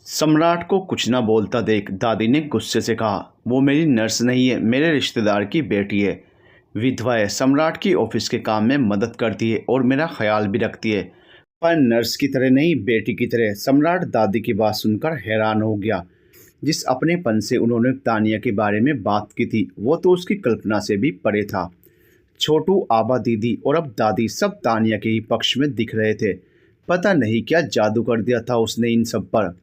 सम्राट को कुछ न बोलता देख दादी ने गुस्से से कहा, वो मेरी नर्स नहीं है, मेरे रिश्तेदार की बेटी है। विधवा है, सम्राट की ऑफिस के काम में मदद करती है और मेरा ख्याल भी रखती है, पर नर्स की तरह नहीं, बेटी की तरह। सम्राट दादी की बात सुनकर हैरान हो गया। जिस अपनेपन से उन्होंने तानिया के बारे में बात की थी वो तो उसकी कल्पना से भी परे था। छोटू, आबा, दीदी और अब दादी सब तानिया के ही पक्ष में दिख रहे थे। पता नहीं क्या जादू कर दिया था उसने इन सब पर।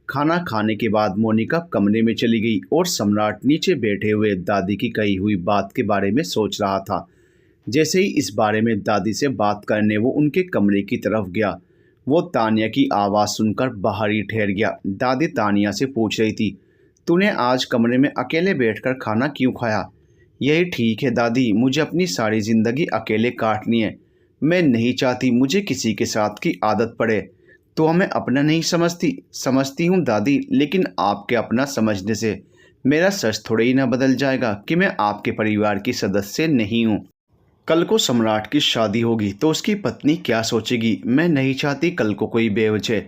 खाना खाने के बाद मोनिका कमरे में चली गई और सम्राट नीचे बैठे हुए दादी की कही हुई बात के बारे में सोच रहा था। जैसे ही इस बारे में दादी से बात करने वो उनके कमरे की तरफ गया, वो तानिया की आवाज़ सुनकर बाहर ही ठहर गया। दादी तानिया से पूछ रही थी, तूने आज कमरे में अकेले बैठकर खाना क्यों खाया? यही ठीक है दादी, मुझे अपनी सारी ज़िंदगी अकेले काटनी है। मैं नहीं चाहती मुझे किसी के साथ की आदत पड़े। तो हमें अपना नहीं समझती? समझती हूँ दादी, लेकिन आपके अपना समझने से मेरा सच थोड़े ही ना बदल जाएगा कि मैं आपके परिवार की सदस्य नहीं हूँ। कल को सम्राट की शादी होगी तो उसकी पत्नी क्या सोचेगी? मैं नहीं चाहती कल को कोई बेवजह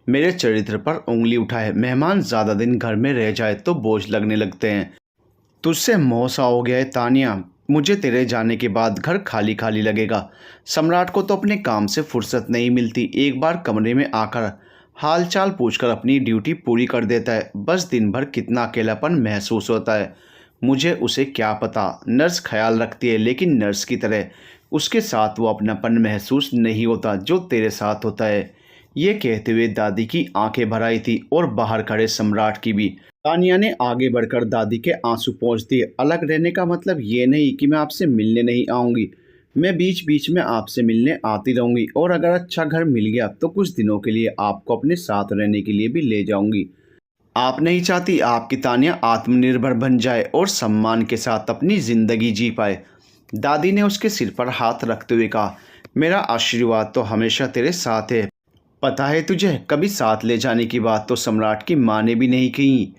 मेरे चरित्र पर उंगली उठाए। मेहमान ज़्यादा दिन घर में रह जाए तो बोझ लगने लगते हैं। तुझसे मोह सा हो गया है तानिया, मुझे तेरे जाने के बाद घर खाली खाली लगेगा। सम्राट को तो अपने काम से फुर्सत नहीं मिलती, एक बार कमरे में आकर हालचाल पूछकर अपनी ड्यूटी पूरी कर देता है। बस दिन भर कितना अकेलापन महसूस होता है। मुझे उसे क्या पता, नर्स ख्याल रखती है लेकिन नर्स की तरह उसके साथ वो अपनापन महसूस नहीं होता जो तेरे साथ होता है। ये कहते हुए दादी की आंखें भर आई थी और बाहर खड़े सम्राट की भी। तानिया ने आगे बढ़कर दादी के आंसू पोंछ दिए। अलग रहने का मतलब ये नहीं कि मैं आपसे मिलने नहीं आऊँगी, मैं बीच बीच में आपसे मिलने आती रहूँगी और अगर अच्छा घर मिल गया तो कुछ दिनों के लिए आपको अपने साथ रहने के लिए भी ले जाऊँगी। आप नहीं चाहती आपकी तानिया आत्मनिर्भर बन जाए और सम्मान के साथ अपनी ज़िंदगी जी पाए? दादी ने उसके सिर पर हाथ रखते हुए कहा, मेरा आशीर्वाद तो हमेशा तेरे साथ है। पता है तुझे, कभी साथ ले जाने की बात तो सम्राट की माँ ने भी नहीं कही।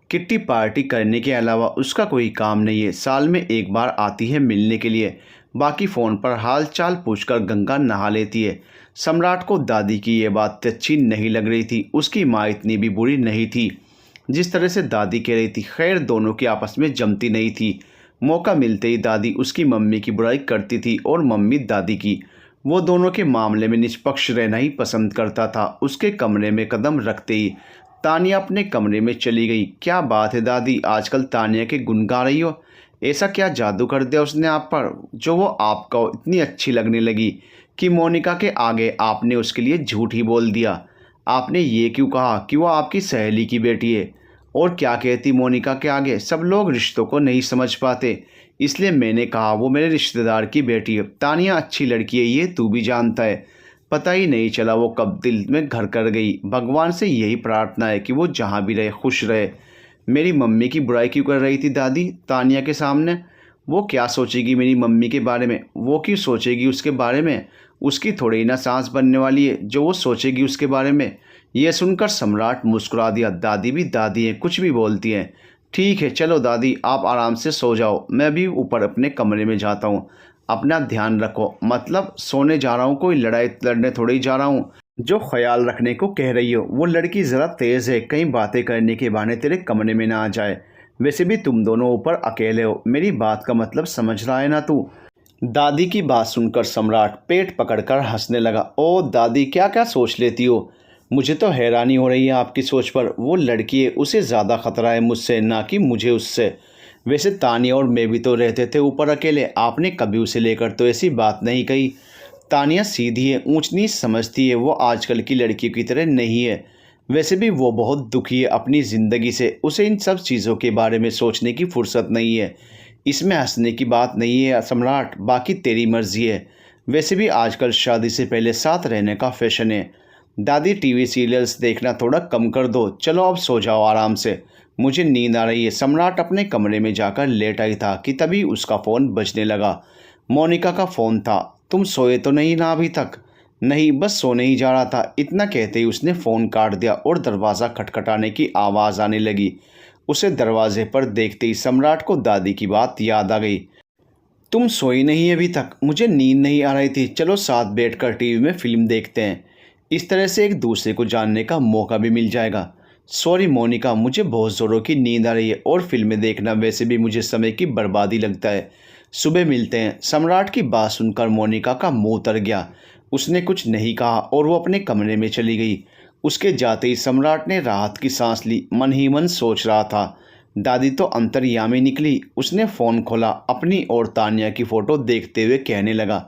किट्टी पार्टी करने के अलावा उसका कोई काम नहीं है। साल में एक बार आती है मिलने के लिए, बाकी फ़ोन पर हाल चाल पूछकर गंगा नहा लेती है। सम्राट को दादी की ये बात अच्छी नहीं लग रही थी। उसकी माँ इतनी भी बुरी नहीं थी जिस तरह से दादी कह रही थी। खैर, दोनों की आपस में जमती नहीं थी। मौका मिलते ही दादी उसकी मम्मी की बुराई करती थी और मम्मी दादी की। वो दोनों के मामले में निष्पक्ष रहना ही पसंद करता था। उसके कमरे में कदम रखते ही तानिया अपने कमरे में चली गई। क्या बात है दादी, आजकल तानिया के गुण गा रही हो? ऐसा क्या जादू कर दिया उसने आप पर जो वो आपको इतनी अच्छी लगने लगी कि मोनिका के आगे आपने उसके लिए झूठ ही बोल दिया? आपने ये क्यों कहा कि वो आपकी सहेली की बेटी है? और क्या कहती मोनिका के आगे? सब लोग रिश्तों को नहीं समझ पाते, इसलिए मैंने कहा वो मेरे रिश्तेदार की बेटी है। तानिया अच्छी लड़की है, ये तू भी जानता है। पता ही नहीं चला वो कब दिल में घर कर गई। भगवान से यही प्रार्थना है कि वो जहाँ भी रहे खुश रहे। मेरी मम्मी की बुराई क्यों कर रही थी दादी तानिया के सामने? वो क्या सोचेगी मेरी मम्मी के बारे में? वो क्यों सोचेगी उसके बारे में? उसकी थोड़ी ही ना सांस बनने वाली है जो वो सोचेगी उसके बारे में। यह सुनकर सम्राट मुस्कुरा दिया। दादी भी दादी हैं, कुछ भी बोलती हैं। ठीक है, चलो दादी, आप आराम से सो जाओ, मैं भी ऊपर अपने कमरे में जाता हूँ। अपना ध्यान रखो। मतलब सोने जा रहा हूँ, कोई लड़ाई लड़ने थोड़ी जा रहा हूँ। जो ख्याल रखने को कह रही हो वो लड़की ज़रा तेज़ है, कहीं बातें करने के बहाने तेरे कमरे में ना आ जाए। वैसे भी तुम दोनों ऊपर अकेले हो, मेरी बात का मतलब समझ रहा है ना तू? दादी की बात सुनकर सम्राट पेट पकड़कर हंसने लगा। ओ दादी, क्या क्या सोच लेती हो? मुझे तो हैरानी हो रही है आपकी सोच पर। वो लड़की है, उसे ज़्यादा खतरा है मुझसे, ना कि मुझे उससे। वैसे तानिया और मैं भी तो रहते थे ऊपर अकेले, आपने कभी उसे लेकर तो ऐसी बात नहीं कही। तानिया सीधी है, ऊंच नीच समझती है, वो आजकल की लड़कियों की तरह नहीं है। वैसे भी वो बहुत दुखी है अपनी ज़िंदगी से, उसे इन सब चीज़ों के बारे में सोचने की फुर्सत नहीं है। इसमें हंसने की बात नहीं है सम्राट, बाकी तेरी मर्जी है। वैसे भी आजकल शादी से पहले साथ रहने का फैशन है। दादी, टीवी सीरियल्स देखना थोड़ा कम कर दो, चलो अब सो जाओ आराम से, मुझे नींद आ रही है। सम्राट अपने कमरे में जाकर लेट आई था कि तभी उसका फ़ोन बजने लगा। मोनिका का फ़ोन था। तुम सोए तो नहीं ना अभी तक? नहीं, बस सोने ही जा रहा था। इतना कहते ही उसने फ़ोन काट दिया और दरवाज़ा खटखटाने की आवाज़ आने लगी। उसे दरवाजे पर देखते ही सम्राट को दादी की बात याद आ गई। तुम सोई नहीं अभी तक? मुझे नींद नहीं आ रही थी, चलो साथ बैठकर टीवी में फ़िल्म देखते हैं। इस तरह से एक दूसरे को जानने का मौका भी मिल जाएगा। सॉरी मोनिका, मुझे बहुत ज़ोरों की नींद आ रही है और फिल्में देखना वैसे भी मुझे समय की बर्बादी लगता है। सुबह मिलते हैं। सम्राट की बात सुनकर मोनिका का मुंह उतर गया। उसने कुछ नहीं कहा और वो अपने कमरे में चली गई। उसके जाते ही सम्राट ने राहत की सांस ली। मन ही मन सोच रहा था, दादी तो अंतर्यामी निकली। उसने फ़ोन खोला, अपनी और तानिया की फ़ोटो देखते हुए कहने लगा,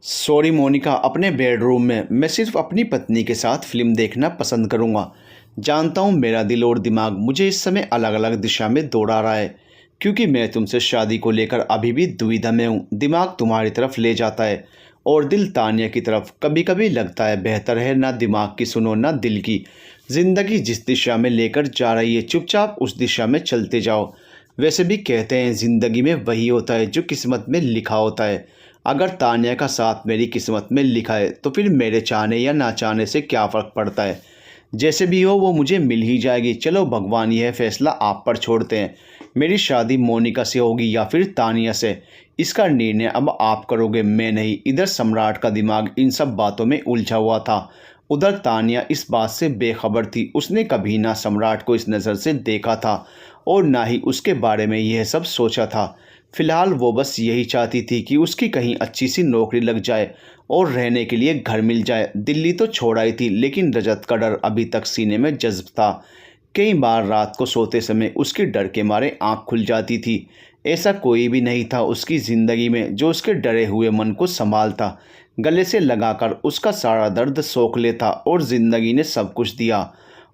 सॉरी मोनिका, अपने बेडरूम में मैं सिर्फ अपनी पत्नी के साथ फिल्म देखना पसंद करूँगा। जानता हूँ मेरा दिल और दिमाग मुझे इस समय अलग अलग दिशा में दौड़ा रहा है, क्योंकि मैं तुमसे शादी को लेकर अभी भी दुविधा में हूँ। दिमाग तुम्हारी तरफ ले जाता है और दिल तानिया की तरफ। कभी कभी लगता है बेहतर है ना दिमाग की सुनो ना दिल की। ज़िंदगी जिस दिशा में लेकर जा रही है चुपचाप उस दिशा में चलते जाओ। वैसे भी कहते हैं ज़िंदगी में वही होता है जो किस्मत में लिखा होता है। अगर तानिया का साथ मेरी किस्मत में लिखा है तो फिर मेरे चाहने या ना चाहने से क्या फ़र्क पड़ता है। जैसे भी हो वो मुझे मिल ही जाएगी। चलो भगवान, यह फैसला आप पर छोड़ते हैं। मेरी शादी मोनिका से होगी या फिर तानिया से, इसका निर्णय अब आप करोगे, मैं नहीं। इधर सम्राट का दिमाग इन सब बातों में उलझा हुआ था। उधर तानिया इस बात से बेखबर थी। उसने कभी ना सम्राट को इस नज़र से देखा था और ना ही उसके बारे में यह सब सोचा था। फिलहाल वो बस यही चाहती थी कि उसकी कहीं अच्छी सी नौकरी लग जाए और रहने के लिए घर मिल जाए। दिल्ली तो छोड़ आई थी, लेकिन रजत का डर अभी तक सीने में जज्ब था। कई बार रात को सोते समय उसके डर के मारे आंख खुल जाती थी। ऐसा कोई भी नहीं था उसकी ज़िंदगी में जो उसके डरे हुए मन को संभालता, गले से लगाकर उसका सारा दर्द सोख लेता। और ज़िंदगी ने सब कुछ दिया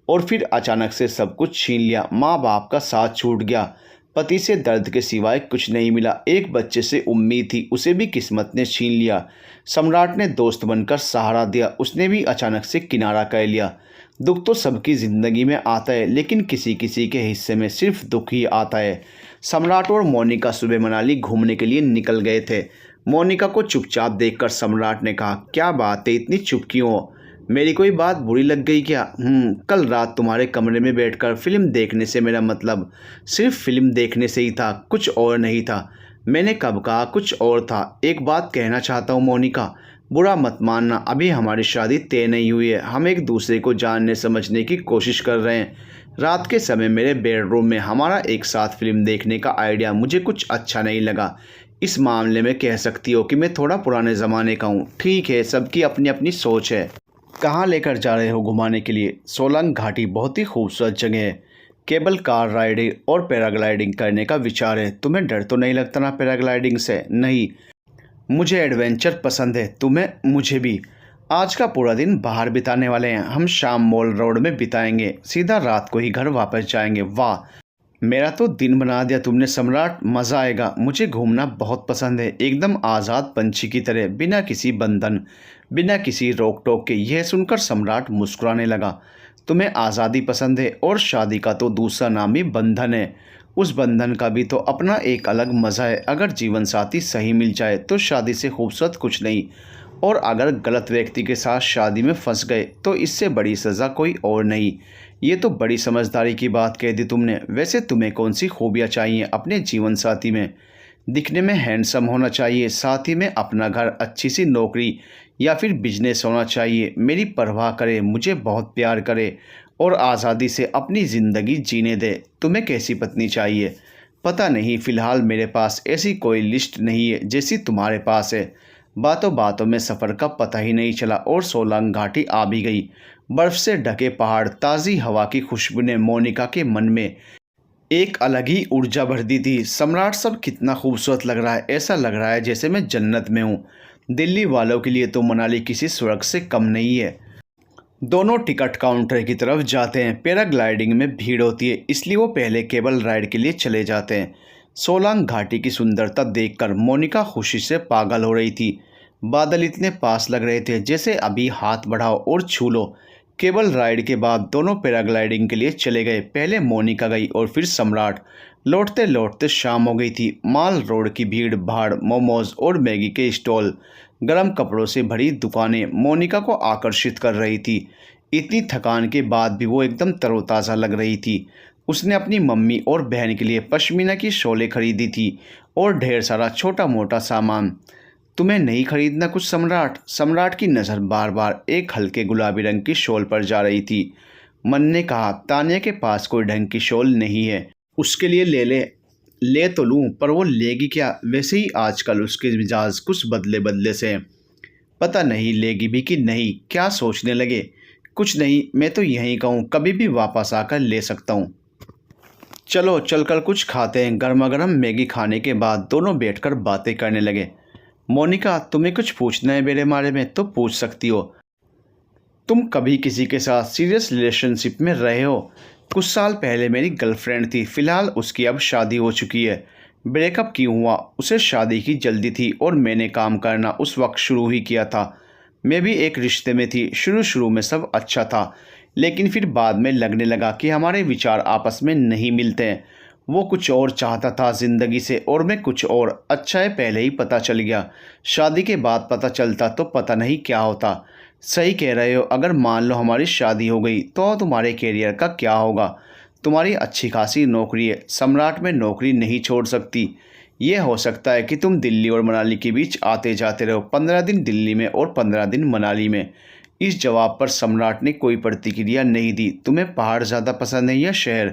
और फिर अचानक से सब कुछ छीन लिया। माँ बाप का साथ छूट गया, पति से दर्द के सिवाय कुछ नहीं मिला। एक बच्चे से उम्मीद थी, उसे भी किस्मत ने छीन लिया। सम्राट ने दोस्त बनकर सहारा दिया, उसने भी अचानक से किनारा कर लिया। दुख तो सबकी ज़िंदगी में आता है, लेकिन किसी किसी के हिस्से में सिर्फ दुख ही आता है। सम्राट और मोनिका सुबह मनाली घूमने के लिए निकल गए थे। मोनिका को चुपचाप देखकर सम्राट ने कहा, क्या बात है, इतनी चुप क्यों हो? मेरी कोई बात बुरी लग गई क्या? कल रात तुम्हारे कमरे में बैठकर फिल्म देखने से मेरा मतलब सिर्फ फिल्म देखने से ही था, कुछ और नहीं था। मैंने कब कहा कुछ और था? एक बात कहना चाहता हूँ मोनिका, बुरा मत मानना, अभी हमारी शादी तय नहीं हुई है। हम एक दूसरे को जानने समझने की कोशिश कर रहे हैं। रात के समय मेरे बेडरूम में हमारा एक साथ फिल्म देखने का आइडिया मुझे कुछ अच्छा नहीं लगा। इस मामले में कह सकती हो कि मैं थोड़ा पुराने ज़माने का हूँ। ठीक है, सबकी अपनी अपनी सोच है। कहाँ लेकर जा रहे हो घुमाने के लिए? सोलंग घाटी बहुत ही खूबसूरत जगह है। केबल कार राइडिंग और पैराग्लाइडिंग करने का विचार है। तुम्हें डर तो नहीं लगता ना पैराग्लाइडिंग से? नहीं, मुझे एडवेंचर पसंद है। तुम्हें? मुझे भी। आज का पूरा दिन बाहर बिताने वाले हैं। हम शाम मॉल रोड में बिताएंगे, सीधा रात को ही घर वापस जाएंगे। वाह, मेरा तो दिन बना दिया तुमने सम्राट, मज़ा आएगा। मुझे घूमना बहुत पसंद है, एकदम आज़ाद पंछी की तरह, बिना किसी बंधन, बिना किसी रोक टोक के। यह सुनकर सम्राट मुस्कुराने लगा। तुम्हें आज़ादी पसंद है और शादी का तो दूसरा नाम ही बंधन है। उस बंधन का भी तो अपना एक अलग मज़ा है। अगर जीवन साथी सही मिल जाए तो शादी से खूबसूरत कुछ नहीं, और अगर गलत व्यक्ति के साथ शादी में फंस गए तो इससे बड़ी सज़ा कोई और नहीं। ये तो बड़ी समझदारी की बात कह दी तुमने। वैसे तुम्हें कौन सी खूबियाँ चाहिए अपने जीवन साथी में? दिखने में हैंडसम होना चाहिए, साथ ही में अपना घर, अच्छी सी नौकरी या फिर बिजनेस होना चाहिए। मेरी परवाह करे, मुझे बहुत प्यार करे और आज़ादी से अपनी ज़िंदगी जीने दे। तुम्हें कैसी पत्नी चाहिए? पता नहीं, फ़िलहाल मेरे पास ऐसी कोई लिस्ट नहीं है जैसी तुम्हारे पास है। बातों बातों में सफ़र का पता ही नहीं चला और सोलंग घाटी आ भी गई। बर्फ़ से ढके पहाड़, ताज़ी हवा की खुशबू ने मोनिका के मन में एक अलग ही ऊर्जा भर दी थी। सम्राट, सब कितना खूबसूरत लग रहा है। ऐसा लग रहा है जैसे मैं जन्नत में हूँ। दिल्ली वालों के लिए तो मनाली किसी स्वर्ग से कम नहीं है। दोनों टिकट काउंटर की तरफ जाते हैं। पैराग्लाइडिंग में भीड़ होती है, इसलिए वो पहले केबल राइड के लिए चले जाते हैं। सोलांग घाटी की सुंदरता देखकर मोनिका खुशी से पागल हो रही थी। बादल इतने पास लग रहे थे जैसे अभी हाथ बढ़ाओ और छू लो। केबल राइड के बाद दोनों पैराग्लाइडिंग के लिए चले गए। पहले मोनिका गई और फिर सम्राट। लौटते लौटते शाम हो गई थी। माल रोड की भीड़ भाड़, मोमोज और मैगी के स्टॉल, गर्म कपड़ों से भरी दुकानें मोनिका को आकर्षित कर रही थी। इतनी थकान के बाद भी वो एकदम तरोताज़ा लग रही थी। उसने अपनी मम्मी और बहन के लिए पश्मीना की शॉलें खरीदी थी और ढेर सारा छोटा मोटा सामान। तुम्हें नहीं खरीदना कुछ सम्राट? सम्राट की नज़र बार बार एक हल्के गुलाबी रंग की शॉल पर जा रही थी। मन ने कहा, तानिया के पास कोई ढंग की शॉल नहीं है, उसके लिए ले तो लूँ, पर वो लेगी क्या? वैसे ही आजकल उसके मिजाज कुछ बदले बदले से हैं। पता नहीं लेगी भी कि नहीं। क्या सोचने लगे? कुछ नहीं, मैं तो यहीं कहूँ, कभी भी वापस आकर ले सकता हूँ। चलो चलकर कुछ खाते हैं। गर्मा गर्म मैगी खाने के बाद दोनों बैठकर बातें करने लगे। मोनिका, तुम्हें कुछ पूछना है मेरे बारे में तो पूछ सकती हो। तुम कभी किसी के साथ सीरियस रिलेशनशिप में रहे हो? कुछ साल पहले मेरी गर्लफ्रेंड थी, फ़िलहाल उसकी अब शादी हो चुकी है। ब्रेकअप क्यों हुआ? उसे शादी की जल्दी थी और मैंने काम करना उस वक्त शुरू ही किया था। मैं भी एक रिश्ते में थी। शुरू में सब अच्छा था, लेकिन फिर बाद में लगने लगा कि हमारे विचार आपस में नहीं मिलते हैं। वो कुछ और चाहता था ज़िंदगी से और मैं कुछ और। अच्छा है पहले ही पता चल गया। शादी के बाद पता चलता तो पता नहीं क्या होता। सही कह रहे हो, अगर मान लो हमारी शादी हो गई तो तुम्हारे करियर का क्या होगा? तुम्हारी अच्छी खासी नौकरी है, सम्राट में नौकरी नहीं छोड़ सकती। ये हो सकता है कि तुम दिल्ली और मनाली के बीच आते जाते रहो, 15 दिन दिल्ली में और 15 दिन मनाली में। इस जवाब पर सम्राट ने कोई प्रतिक्रिया नहीं दी। तुम्हें पहाड़ ज़्यादा पसंद है या शहर?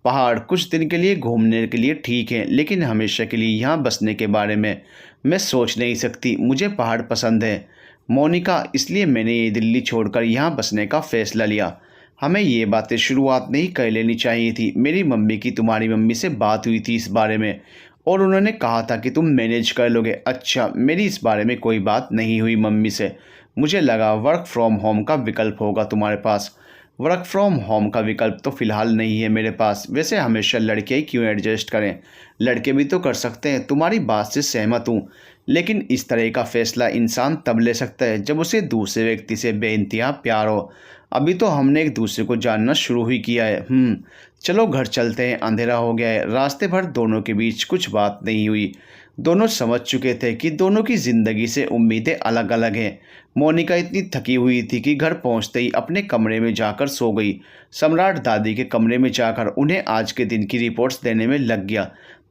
पहाड़ कुछ दिन के लिए घूमने के लिए ठीक है, लेकिन हमेशा के लिए यहाँ बसने के बारे में मैं सोच नहीं सकती। मुझे पहाड़ पसंद है मोनिका, इसलिए मैंने ये दिल्ली छोड़कर यहाँ बसने का फ़ैसला लिया। हमें ये बातें शुरुआत में ही कर लेनी चाहिए थी। मेरी मम्मी की तुम्हारी मम्मी से बात हुई थी इस बारे में और उन्होंने कहा था कि तुम मैनेज कर लोगे। अच्छा, मेरी इस बारे में कोई बात नहीं हुई मम्मी से। मुझे लगा वर्क फ्रॉम होम का विकल्प होगा तुम्हारे पास। वर्क फ्रॉम होम का विकल्प तो फ़िलहाल नहीं है मेरे पास। वैसे हमेशा लड़के ही क्यों एडजस्ट करें, लड़के भी तो कर सकते हैं। तुम्हारी बात से सहमत हूँ, लेकिन इस तरह का फ़ैसला इंसान तब ले सकता है जब उसे दूसरे व्यक्ति से बेइंतहा प्यार हो। अभी तो हमने एक दूसरे को जानना शुरू ही किया है। चलो घर चलते हैं, अंधेरा हो गया है। रास्ते भर दोनों के बीच कुछ बात नहीं हुई। दोनों समझ चुके थे कि दोनों की ज़िंदगी से उम्मीदें अलग अलग हैं। मोनिका इतनी थकी हुई थी कि घर पहुंचते ही अपने कमरे में जाकर सो गई। सम्राट दादी के कमरे में जाकर उन्हें आज के दिन की रिपोर्ट्स देने में लग गया।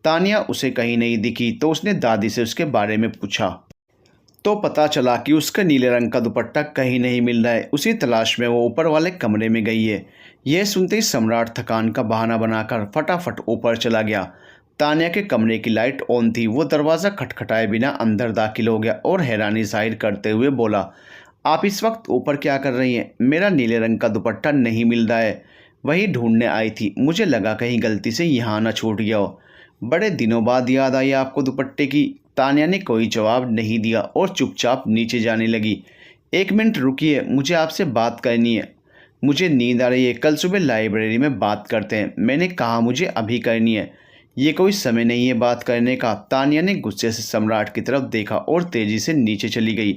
तानिया उसे कहीं नहीं दिखी तो उसने दादी से उसके बारे में पूछा तो पता चला कि उसका नीले रंग का दुपट्टा कहीं नहीं मिल रहा है। उसी तलाश में वो ऊपर वाले कमरे में गई है। यह सुनते ही सम्राट थकान का बहाना बनाकर फटाफट ऊपर चला गया। तानिया के कमरे की लाइट ऑन थी। वो दरवाज़ा खटखटाए बिना अंदर दाखिल हो गया और हैरानी जाहिर करते हुए बोला, आप इस वक्त ऊपर क्या कर रही हैं? मेरा नीले रंग का दुपट्टा नहीं मिल रहा है। वही ढूंढने आई थी। मुझे लगा कहीं गलती से यहाँ ना छूट गया हो। बड़े दिनों बाद याद आई आपको दुपट्टे की। तानिया ने कोई जवाब नहीं दिया और चुपचाप नीचे जाने लगी। 1 मिनट रुकिए, मुझे आपसे बात करनी है। मुझे नींद आ रही है, कल सुबह लाइब्रेरी में बात करते हैं। मैंने कहा मुझे अभी करनी है, ये कोई समय नहीं है बात करने का। तानिया ने गुस्से से सम्राट की तरफ देखा और तेज़ी से नीचे चली गई।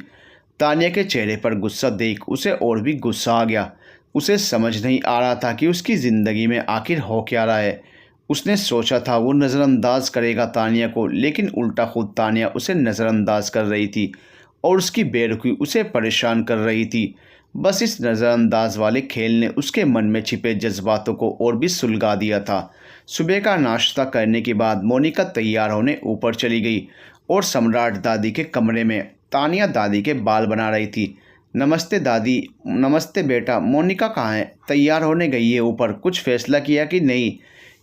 तानिया के चेहरे पर गुस्सा देख उसे और भी गुस्सा आ गया। उसे समझ नहीं आ रहा था कि उसकी ज़िंदगी में आखिर हो क्या रहा है। उसने सोचा था वो नज़रअंदाज करेगा तानिया को, लेकिन उल्टा खुद तानिया उसे नज़रअंदाज कर रही थी और उसकी बेरुखी उसे परेशान कर रही थी। बस इस नज़रअंदाज वाले खेल ने उसके मन में छिपे जज्बातों को और भी सुलगा दिया था। सुबह का नाश्ता करने के बाद मोनिका तैयार होने ऊपर चली गई और सम्राट दादी के कमरे में तानिया दादी के बाल बना रही थी। नमस्ते दादी। नमस्ते बेटा। मोनिका कहाँ है? तैयार होने गई है ऊपर। कुछ फैसला किया कि नहीं?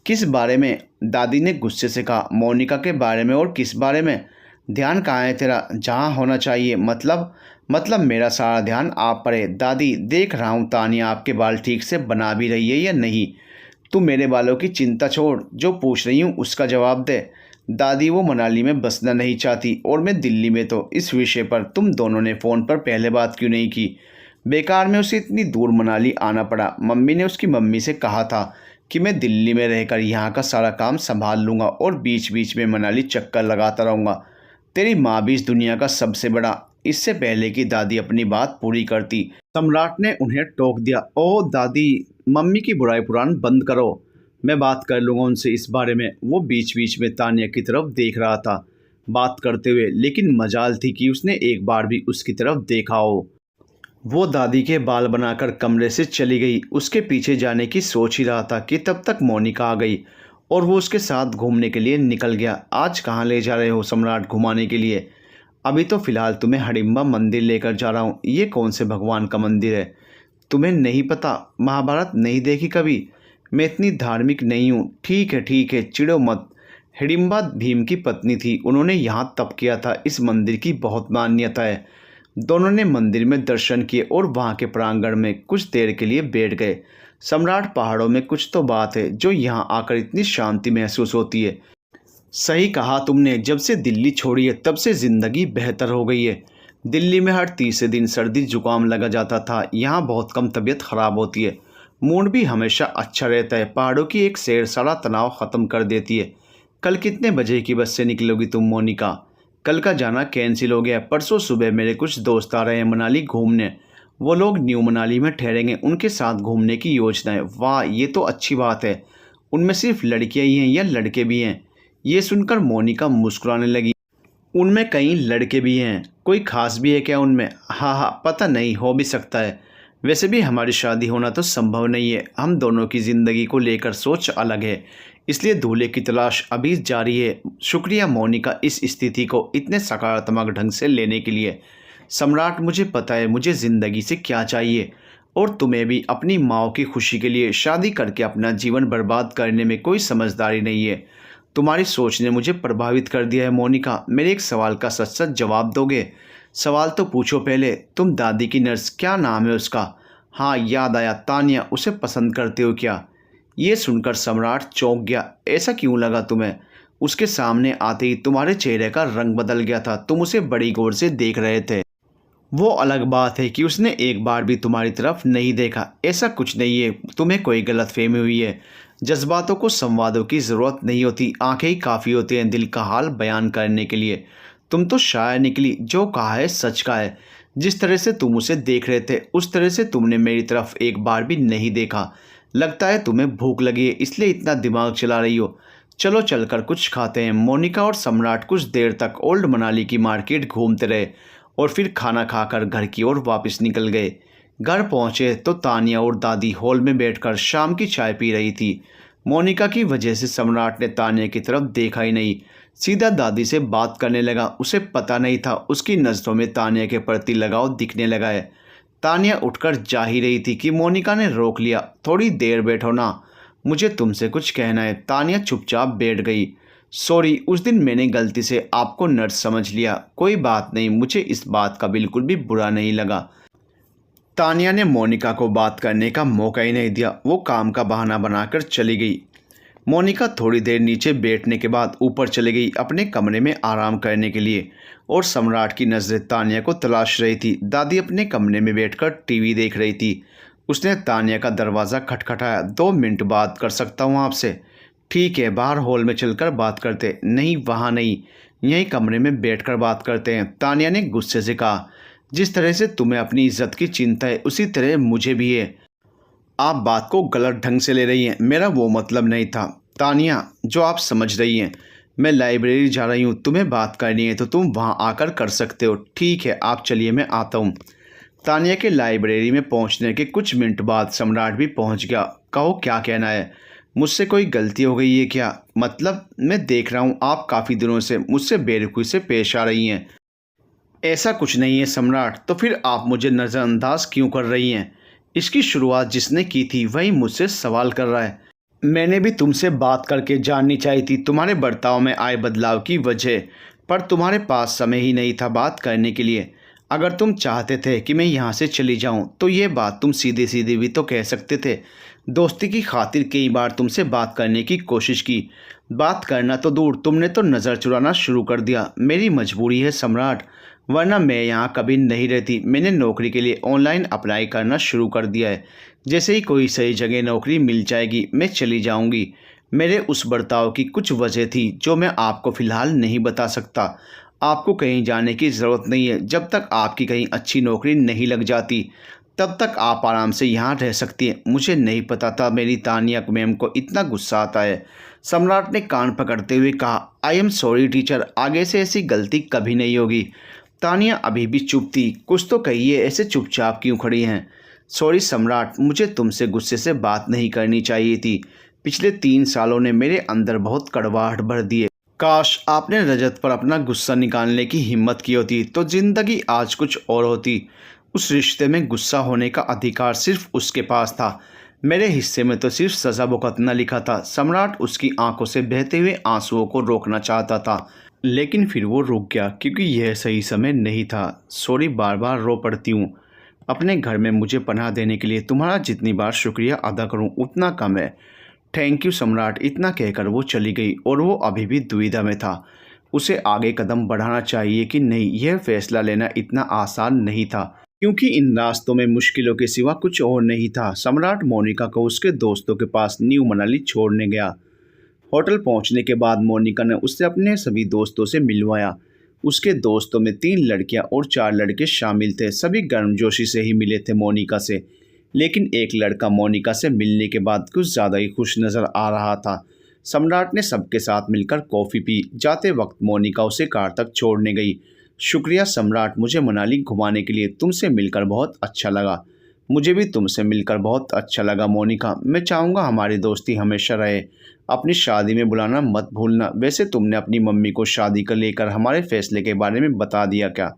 किस बारे में? दादी ने गुस्से से कहा। मोनिका के बारे में। और किस बारे में? ध्यान कहाँ है तेरा? जहाँ होना चाहिए। मतलब मेरा सारा ध्यान आप पर है। दादी देख रहा हूँ तानिया आपके बाल ठीक से बना भी रही है या नहीं। तू मेरे बालों की चिंता छोड़, जो पूछ रही हूँ उसका जवाब दे। दादी वो मनाली में बसना नहीं चाहती और मैं दिल्ली में। तो इस विषय पर तुम दोनों ने फ़ोन पर पहले बात क्यों नहीं की? बेकार में उसे इतनी दूर मनाली आना पड़ा। मम्मी ने उसकी मम्मी से कहा था कि मैं दिल्ली में रहकर यहाँ का सारा काम संभाल लूँगा और बीच बीच में मनाली चक्कर लगाता रहूँगा। तेरी माँ भी इस दुनिया का सबसे बड़ा। इससे पहले कि दादी अपनी बात पूरी करती, सम्राट ने उन्हें टोक दिया। ओह दादी, मम्मी की बुराई पुराण बंद करो, मैं बात कर लूँगा उनसे इस बारे में। वो बीच बीच में तानिया की तरफ देख रहा था बात करते हुए, लेकिन मजाल थी कि उसने एक बार भी उसकी तरफ देखा हो। वो दादी के बाल बनाकर कमरे से चली गई। उसके पीछे जाने की सोच ही रहा था कि तब तक मोनिका आ गई और वो उसके साथ घूमने के लिए निकल गया। आज कहाँ ले जा रहे हो सम्राट घुमाने के लिए? अभी तो फ़िलहाल तुम्हें हडिम्बा मंदिर लेकर जा रहा हूँ। ये कौन से भगवान का मंदिर है? तुम्हें नहीं पता, महाभारत नहीं देखी कभी? मैं इतनी धार्मिक नहीं हूँ। ठीक है, चिढ़ो मत। हिडिंबा भीम की पत्नी थी, उन्होंने यहाँ तप किया था। इस मंदिर की बहुत मान्यता है। दोनों ने मंदिर में दर्शन किए और वहाँ के प्रांगण में कुछ देर के लिए बैठ गए। सम्राट, पहाड़ों में कुछ तो बात है जो यहाँ आकर इतनी शांति महसूस होती है। सही कहा तुमने, जब से दिल्ली छोड़ी है तब से ज़िंदगी बेहतर हो गई है। दिल्ली में हर तीसरे दिन सर्दी जुकाम लगा जाता था, यहाँ बहुत कम तबीयत ख़राब होती है। मूड भी हमेशा अच्छा रहता है। पहाड़ों की एक सैर सारा तनाव ख़त्म कर देती है। कल कितने बजे की बस से निकलोगी तुम मोनिका? कल का जाना कैंसिल हो गया। परसों सुबह मेरे कुछ दोस्त आ रहे हैं मनाली घूमने। वो लोग न्यू मनाली में ठहरेंगे, उनके साथ घूमने की योजना है। वाह, ये तो अच्छी बात है। उनमें सिर्फ लड़कियाँ ही हैं या लड़के भी हैं? ये सुनकर मोनिका मुस्कुराने लगी। उनमें कई लड़के भी हैं। कोई खास भी है क्या उनमें? हाँ, पता नहीं, हो भी सकता है। वैसे भी हमारी शादी होना तो संभव नहीं है। हम दोनों की ज़िंदगी को लेकर सोच अलग है, इसलिए दूल्हे की तलाश अभी जारी है। शुक्रिया मोनिका, इस स्थिति को इतने सकारात्मक ढंग से लेने के लिए। सम्राट, मुझे पता है मुझे ज़िंदगी से क्या चाहिए, और तुम्हें भी। अपनी माँ की खुशी के लिए शादी करके अपना जीवन बर्बाद करने में कोई समझदारी नहीं है। तुम्हारी सोच ने मुझे प्रभावित कर दिया है मोनिका। मेरे एक सवाल का सच सच जवाब दोगे? सवाल तो पूछो पहले। तुम दादी की नर्स, क्या नाम है उसका? हाँ, याद आया, तानिया। उसे पसंद करते हो क्या? ये सुनकर सम्राट चौंक गया। ऐसा क्यों लगा तुम्हें? उसके सामने आते ही तुम्हारे चेहरे का रंग बदल गया था। तुम उसे बड़ी गौर से देख रहे थे। वो अलग बात है कि उसने एक बार भी तुम्हारी तरफ नहीं देखा। ऐसा कुछ नहीं है, तुम्हें कोई गलतफहमी हुई है। जज्बातों को संवादों की ज़रूरत नहीं होती, आंखें ही काफ़ी होती हैं दिल का हाल बयान करने के लिए। तुम तो शायर निकली, जो कहा है सच का है। जिस तरह से तुम उसे देख रहे थे उस तरह से तुमने मेरी तरफ एक बार भी नहीं देखा। लगता है तुम्हें भूख लगी है, इसलिए इतना दिमाग चला रही हो। चलो चलकर कुछ खाते हैं। मोनिका और सम्राट कुछ देर तक ओल्ड मनाली की मार्केट घूमते रहे और फिर खाना खाकर घर की ओर वापस निकल गए। घर पहुंचे तो तानिया और दादी हॉल में बैठकर शाम की चाय पी रही थी। मोनिका की वजह से सम्राट ने तानिया की तरफ देखा ही नहीं, सीधा दादी से बात करने लगा। उसे पता नहीं था उसकी नज़रों में तानिया के प्रति लगाव दिखने लगा है। तानिया उठकर जा ही रही थी कि मोनिका ने रोक लिया। थोड़ी देर बैठो ना, मुझे तुमसे कुछ कहना है। तानिया चुपचाप बैठ गई। सॉरी, उस दिन मैंने गलती से आपको नर्स समझ लिया। कोई बात नहीं, मुझे इस बात का बिल्कुल भी बुरा नहीं लगा। तानिया ने मोनिका को बात करने का मौका ही नहीं दिया। वो काम का बहाना बनाकर चली गई। मोनिका थोड़ी देर नीचे बैठने के बाद ऊपर चली गई अपने कमरे में आराम करने के लिए, और सम्राट की नज़रें तानिया को तलाश रही थी। दादी अपने कमरे में बैठकर टीवी देख रही थी। उसने तानिया का दरवाज़ा खटखटाया। 2 मिनट बात कर सकता हूँ आपसे? ठीक है, बाहर हॉल में चलकर बात करते। नहीं, वहाँ नहीं, यहीं कमरे में बैठकर बात करते हैं, तानिया ने गुस्से से कहा। जिस तरह से तुम्हें अपनी इज्जत की चिंता है उसी तरह मुझे भी है। आप बात को गलत ढंग से ले रही हैं, मेरा वो मतलब नहीं था तानिया जो आप समझ रही हैं। मैं लाइब्रेरी जा रही हूँ, तुम्हें बात करनी है तो तुम वहाँ आकर कर सकते हो। ठीक है, आप चलिए, मैं आता हूँ। तानिया के लाइब्रेरी में पहुँचने के कुछ मिनट बाद सम्राट भी पहुँच गया। कहो, क्या कहना है? मुझसे कोई गलती हो गई है क्या? मतलब, मैं देख रहा हूँ आप काफ़ी दिनों से मुझसे बेरुखी से पेश आ रही हैं। ऐसा कुछ नहीं है सम्राट, तो फिर आप मुझे नज़रअंदाज क्यों कर रही हैं? इसकी शुरुआत जिसने की थी वही मुझसे सवाल कर रहा है। मैंने भी तुमसे बात करके जाननी चाहिए थी तुम्हारे बर्ताव में आए बदलाव की वजह, पर तुम्हारे पास समय ही नहीं था बात करने के लिए। अगर तुम चाहते थे कि मैं यहाँ से चली जाऊँ तो ये बात तुम सीधी सीधी भी तो कह सकते थे। दोस्ती की खातिर कई बार तुमसे बात करने की कोशिश की। बात करना तो दूर, तुमने तो नज़र चुराना शुरू कर दिया। मेरी मजबूरी है सम्राट, वरना मैं यहाँ कभी नहीं रहती। मैंने नौकरी के लिए ऑनलाइन अप्लाई करना शुरू कर दिया है। जैसे ही कोई सही जगह नौकरी मिल जाएगी मैं चली जाऊँगी। मेरे उस बर्ताव की कुछ वजह थी जो मैं आपको फ़िलहाल नहीं बता सकता। आपको कहीं जाने की ज़रूरत नहीं है। जब तक आपकी कहीं अच्छी नौकरी नहीं लग जाती तब तक आप आराम से यहाँ रह सकती हैं। मुझे नहीं पता था मेरी तानिया मैम को इतना गुस्सा आता है। सम्राट ने कान पकड़ते हुए कहा, आई एम सॉरी टीचर, आगे से ऐसी गलती कभी नहीं होगी। तानिया अभी भी चुप थी। कुछ तो कहिए, ऐसे चुपचाप क्यों खड़ी हैं? सॉरी सम्राट, मुझे तुमसे गुस्से से बात नहीं करनी चाहिए थी। पिछले 3 सालों ने मेरे अंदर बहुत कड़वाहट भर दी है। काश आपने रजत पर अपना गुस्सा निकालने की हिम्मत की होती तो ज़िंदगी आज कुछ और होती। उस रिश्ते में गुस्सा होने का अधिकार सिर्फ उसके पास था। मेरे हिस्से में तो सिर्फ सज़ा भुगतना लिखा था। सम्राट उसकी आंखों से बहते हुए आंसुओं को रोकना चाहता था, लेकिन फिर वो रुक गया क्योंकि यह सही समय नहीं था। सॉरी, बार बार रो पड़ती हूँ। अपने घर में मुझे पनाह देने के लिए तुम्हारा जितनी बार शुक्रिया अदा करूँ उतना कम है। थैंक यू सम्राट। इतना कहकर वो चली गई और वो अभी भी दुविधा में था। उसे आगे कदम बढ़ाना चाहिए कि नहीं, यह फैसला लेना इतना आसान नहीं था, क्योंकि इन रास्तों में मुश्किलों के सिवा कुछ और नहीं था। सम्राट मोनिका को उसके दोस्तों के पास न्यू मनाली छोड़ने गया। होटल पहुंचने के बाद मोनिका ने उससे अपने सभी दोस्तों से मिलवाया। उसके दोस्तों में 3 लड़कियां और 4 लड़के शामिल थे। सभी गर्मजोशी से ही मिले थे मोनिका से, लेकिन एक लड़का मोनिका से मिलने के बाद कुछ ज़्यादा ही खुश नज़र आ रहा था। सम्राट ने सबके साथ मिलकर कॉफ़ी पी। जाते वक्त मोनिका उसे कार तक छोड़ने गई। शुक्रिया सम्राट, मुझे मनाली घुमाने के लिए। तुमसे मिलकर बहुत अच्छा लगा। मुझे भी तुमसे मिलकर बहुत अच्छा लगा मोनिका। मैं चाहूँगा हमारी दोस्ती हमेशा रहे। अपनी शादी में बुलाना मत भूलना। वैसे तुमने अपनी मम्मी को शादी को लेकर हमारे फैसले के बारे में बता दिया क्या?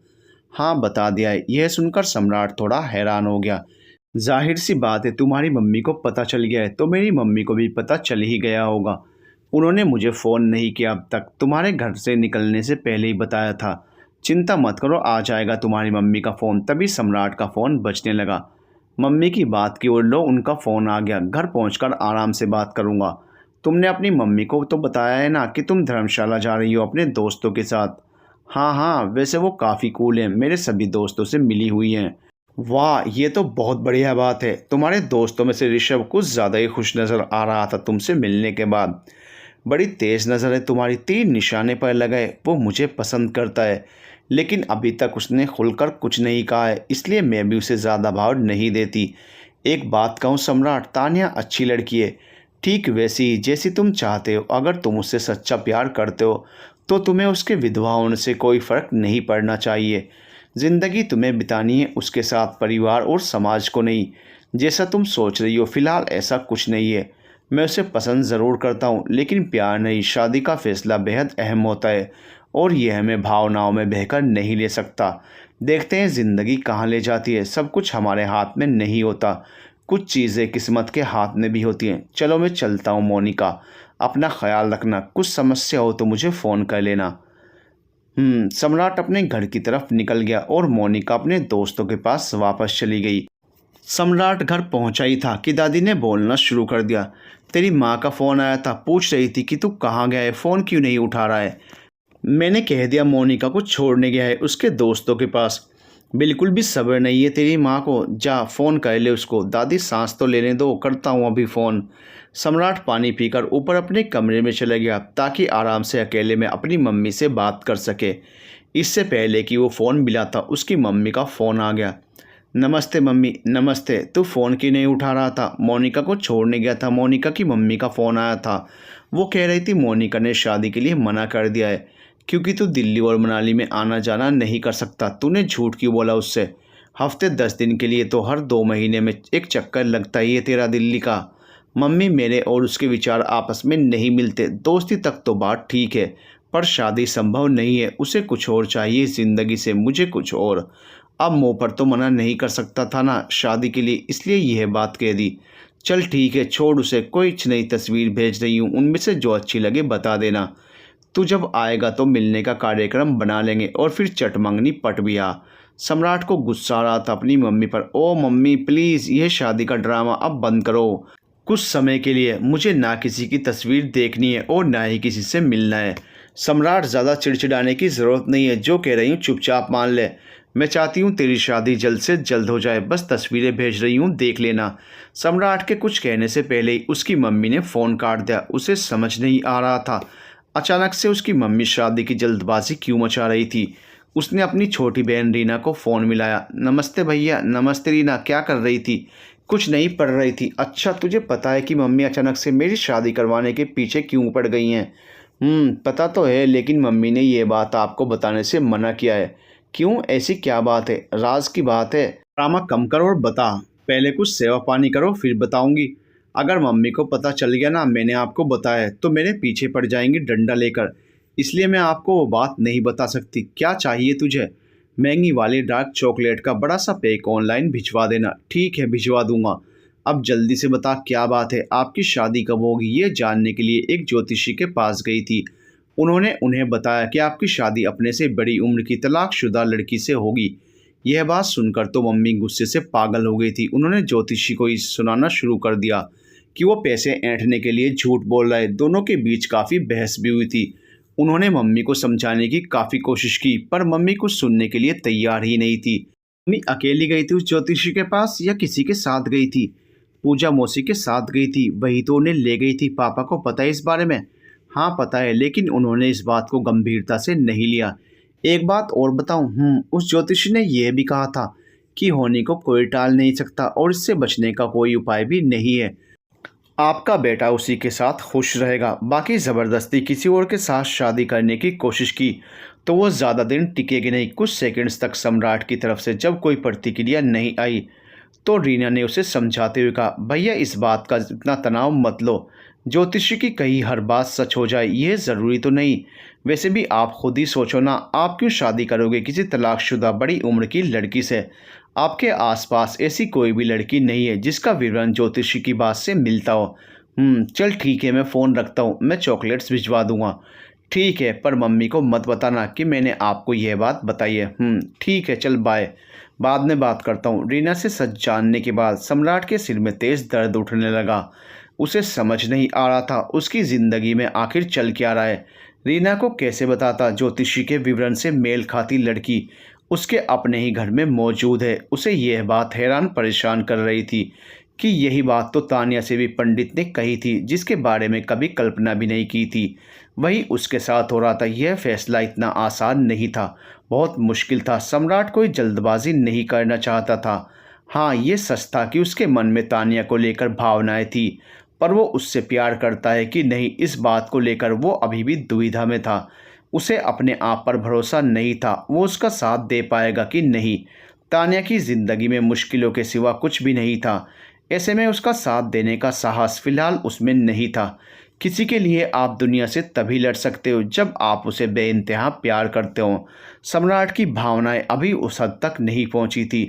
हाँ, बता दिया है। यह सुनकर सम्राट थोड़ा हैरान हो गया। जाहिर सी बात है, तुम्हारी मम्मी को पता चल गया है तो मेरी मम्मी को भी पता चल ही गया होगा। उन्होंने मुझे फ़ोन नहीं किया अब तक। तुम्हारे घर से निकलने से पहले ही बताया था। चिंता मत करो, आ जाएगा तुम्हारी मम्मी का फ़ोन। तभी सम्राट का फ़ोन बजने लगा। मम्मी की बात की ओर लो, उनका फ़ोन आ गया। घर पहुंचकर आराम से बात करूंगा। तुमने अपनी मम्मी को तो बताया है ना कि तुम धर्मशाला जा रही हो अपने दोस्तों के साथ? हाँ हाँ, वैसे वो काफ़ी कूल हैं। मेरे सभी दोस्तों से मिली हुई हैं। वाह, ये तो बहुत बढ़िया बात है। तुम्हारे दोस्तों में से ऋषभ कुछ ज़्यादा ही खुश नज़र आ रहा था तुमसे मिलने के बाद। बड़ी तेज़ नज़र है तुम्हारी, तीर निशाने पर लगाए। वो मुझे पसंद करता है, लेकिन अभी तक उसने खुलकर कुछ नहीं कहा है, इसलिए मैं भी उसे ज़्यादा भाव नहीं देती। एक बात कहूँ सम्राट, तान्या अच्छी लड़की है, ठीक वैसी ही जैसी तुम चाहते हो। अगर तुम उससे सच्चा प्यार करते हो तो तुम्हें उसके विधवा होने से कोई फ़र्क नहीं पड़ना चाहिए। ज़िंदगी तुम्हें बितानी है उसके साथ, परिवार और समाज को नहीं। जैसा तुम सोच रही हो फ़िलहाल ऐसा कुछ नहीं है। मैं उसे पसंद ज़रूर करता हूँ, लेकिन प्यार नहीं। शादी का फ़ैसला बेहद अहम होता है और यह हमें भावनाओं में बहकर नहीं ले सकता। देखते हैं ज़िंदगी कहाँ ले जाती है। सब कुछ हमारे हाथ में नहीं होता, कुछ चीज़ें किस्मत के हाथ में भी होती हैं। चलो मैं चलता हूँ मोनिका, अपना ख्याल रखना। कुछ समस्या हो तो मुझे फ़ोन कर लेना। सम्राट अपने घर की तरफ निकल गया और मोनिका अपने दोस्तों के पास वापस चली गई। सम्राट घर पहुंचा ही था कि दादी ने बोलना शुरू कर दिया। तेरी माँ का फ़ोन आया था, पूछ रही थी कि तू कहाँ गया है, फ़ोन क्यों नहीं उठा रहा है। मैंने कह दिया मोनिका को छोड़ने गया है उसके दोस्तों के पास। बिल्कुल भी सब्र नहीं है तेरी माँ को। जा फ़ोन कर ले उसको। दादी सांस तो लेने दो, करता हूँ अभी फ़ोन। सम्राट पानी पीकर ऊपर अपने कमरे में चला गया ताकि आराम से अकेले में अपनी मम्मी से बात कर सके। इससे पहले कि वो फ़ोन मिलाता उसकी मम्मी का फ़ोन आ गया। नमस्ते मम्मी। नमस्ते। तू फ़ोन क्यों नहीं उठा रहा था? मोनिका को छोड़ने गया था। मोनिका की मम्मी का फ़ोन आया था। वो कह रही थी मोनिका ने शादी के लिए मना कर दिया है क्योंकि तू दिल्ली और मनाली में आना जाना नहीं कर सकता। तूने झूठ क्यों बोला उससे? हफ्ते 10 दिन के लिए तो हर 2 महीने में एक चक्कर लगता ही है तेरा दिल्ली का। मम्मी, मेरे और उसके विचार आपस में नहीं मिलते। दोस्ती तक तो बात ठीक है, पर शादी संभव नहीं है। उसे कुछ और चाहिए ज़िंदगी से, मुझे कुछ और। अब मुँह पर तो मना नहीं कर सकता था ना शादी के लिए, इसलिए यह बात कह दी। चल ठीक है, छोड़ उसे। कुछ नई तस्वीर भेज रही हूँ, उनमें से जो अच्छी लगे बता देना। तू जब आएगा तो मिलने का कार्यक्रम बना लेंगे और फिर चटमंगनी पट भी आ। सम्राट को गुस्सा आ रहा था अपनी मम्मी पर। ओ मम्मी प्लीज़, यह शादी का ड्रामा अब बंद करो। कुछ समय के लिए मुझे ना किसी की तस्वीर देखनी है और ना ही किसी से मिलना है। सम्राट, ज़्यादा चिड़चिड़ाने की ज़रूरत नहीं है। जो कह रही हूँ चुपचाप मान ले। मैं चाहती हूँ तेरी शादी जल्द से जल्द हो जाए। बस तस्वीरें भेज रही हूँ, देख लेना। सम्राट के कुछ कहने से पहले ही उसकी मम्मी ने फ़ोन काट दिया। उसे समझ नहीं आ रहा था अचानक से उसकी मम्मी शादी की जल्दबाजी क्यों मचा रही थी। उसने अपनी छोटी बहन रीना को फ़ोन मिलाया। नमस्ते भैया। नमस्ते रीना, क्या कर रही थी? कुछ नहीं, पढ़ रही थी। अच्छा, तुझे पता है कि मम्मी अचानक से मेरी शादी करवाने के पीछे क्यों पड़ गई हैं? पता तो है, लेकिन मम्मी ने ये बात आपको बताने से मना किया है। क्यों, ऐसी क्या बात है? राज की बात है। ड्रामा कम करो और बता। पहले कुछ सेवा पानी करो फिर बताऊंगी। अगर मम्मी को पता चल गया ना मैंने आपको बताया तो मेरे पीछे पड़ जाएंगी डंडा लेकर, इसलिए मैं आपको वो बात नहीं बता सकती। क्या चाहिए तुझे? महंगी वाली डार्क चॉकलेट का बड़ा सा पैक ऑनलाइन भिजवा देना। ठीक है, भिजवा दूंगा। अब जल्दी से बता क्या बात है, आपकी शादी कब होगी? ये जानने के लिए एक ज्योतिषी के पास गई थी। उन्होंने उन्हें बताया कि आपकी शादी अपने से बड़ी उम्र की तलाकशुदा लड़की से होगी। यह बात सुनकर तो मम्मी गुस्से से पागल हो गई थी। उन्होंने ज्योतिषी को सुनाना शुरू कर दिया कि वो पैसे ऐंठने के लिए झूठ बोल रहा है। दोनों के बीच काफ़ी बहस भी हुई थी। उन्होंने मम्मी को समझाने की काफ़ी कोशिश की, पर मम्मी कुछ सुनने के लिए तैयार ही नहीं थी। मम्मी अकेली गई थी उस ज्योतिषी के पास या किसी के साथ गई थी? पूजा मौसी के साथ गई थी, वही तो उन्हें ले गई थी। पापा को पता है इस बारे में? हाँ पता है, लेकिन उन्होंने इस बात को गंभीरता से नहीं लिया। एक बात और बताऊं, उस ज्योतिषी ने यह भी कहा था कि होने को कोई टाल नहीं सकता और इससे बचने का कोई उपाय भी नहीं है। आपका बेटा उसी के साथ खुश रहेगा। बाकी ज़बरदस्ती किसी और के साथ शादी करने की कोशिश की तो वो ज़्यादा दिन टिकेगी नहीं। कुछ सेकंड्स तक सम्राट की तरफ से जब कोई प्रतिक्रिया नहीं आई तो रीना ने उसे समझाते हुए कहा, भैया इस बात का इतना तनाव मत लो। ज्योतिषी की कही हर बात सच हो जाए ये ज़रूरी तो नहीं। वैसे भी आप खुद ही सोचो ना, आप क्यों शादी करोगे किसी तलाकशुदा बड़ी उम्र की लड़की से? आपके आसपास ऐसी कोई भी लड़की नहीं है जिसका विवरण ज्योतिषी की बात से मिलता हो। चल ठीक है, मैं फ़ोन रखता हूँ, मैं चॉकलेट्स भिजवा दूंगा। ठीक है, पर मम्मी को मत बताना कि मैंने आपको यह बात बताई है। ठीक है, चल बाय, बाद में बात करता हूँ। रीना से सच जानने के बाद सम्राट के सिर में तेज़ दर्द उठने लगा। उसे समझ नहीं आ रहा था उसकी ज़िंदगी में आखिर चल क्या रहा है। रीना को कैसे बताता ज्योतिषी के विवरण से मेल खाती लड़की उसके अपने ही घर में मौजूद है। उसे यह बात हैरान परेशान कर रही थी कि यही बात तो तानिया से भी पंडित ने कही थी, जिसके बारे में कभी कल्पना भी नहीं की थी। वही उसके साथ हो रहा था। यह फैसला इतना आसान नहीं था, बहुत मुश्किल था। सम्राट कोई जल्दबाजी नहीं करना चाहता था। हाँ, ये सच था कि उसके मन में तानिया को लेकर भावनाएं थी, पर वो उससे प्यार करता है कि नहीं, इस बात को लेकर वो अभी भी दुविधा में था। उसे अपने आप पर भरोसा नहीं था, वो उसका साथ दे पाएगा कि नहीं। तानिया की ज़िंदगी में मुश्किलों के सिवा कुछ भी नहीं था। ऐसे में उसका साथ देने का साहस फिलहाल उसमें नहीं था। किसी के लिए आप दुनिया से तभी लड़ सकते हो जब आप उसे बेइंतहा प्यार करते हो। सम्राट की भावनाएं अभी उस हद तक नहीं पहुंची थी।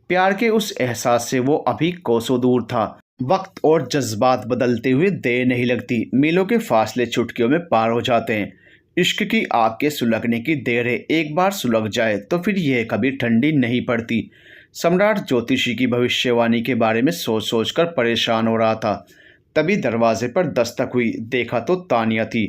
प्यार के उस एहसास से वो अभी कोसों दूर था। वक्त और जज्बात बदलते हुए देर नहीं लगती, मीलों के फासले चुटकियों में पार हो जाते हैं। इश्क की आग के सुलगने की देर है, एक बार सुलग जाए तो फिर यह कभी ठंडी नहीं पड़ती। सम्राट ज्योतिषी की भविष्यवाणी के बारे में सोच सोच कर परेशान हो रहा था। तभी दरवाजे पर दस्तक हुई। देखा तो तानिया थी।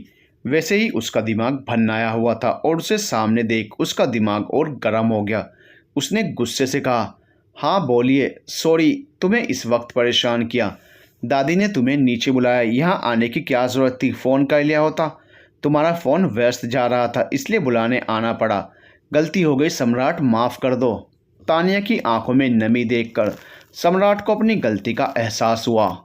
वैसे ही उसका दिमाग भन्नाया हुआ था और उसे सामने देख उसका दिमाग और गर्म हो गया। उसने गुस्से से कहा, हाँ बोलिए। सॉरी तुम्हें इस वक्त परेशान किया। दादी ने तुम्हें नीचे बुलाया, यहाँ आने की क्या ज़रूरत थी? फ़ोन कर लिया होता। तुम्हारा फ़ोन व्यस्त जा रहा था इसलिए बुलाने आना पड़ा। गलती हो गई सम्राट, माफ़ कर दो। तानिया की आंखों में नमी देखकर सम्राट को अपनी गलती का एहसास हुआ।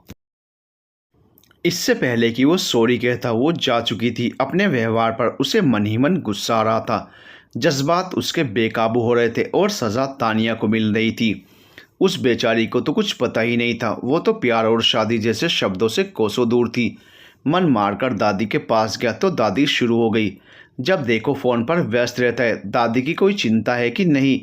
इससे पहले कि वो सॉरी कहता वो जा चुकी थी। अपने व्यवहार पर उसे मन ही मन गुस्सा आ रहा था। जज्बात उसके बेकाबू हो रहे थे और सज़ा तानिया को मिल रही थी। उस बेचारी को तो कुछ पता ही नहीं था। वो तो प्यार और शादी जैसे शब्दों से कोसों दूर थी। मन मारकर दादी के पास गया तो दादी शुरू हो गई, जब देखो फ़ोन पर व्यस्त रहता है। दादी की कोई चिंता है कि नहीं?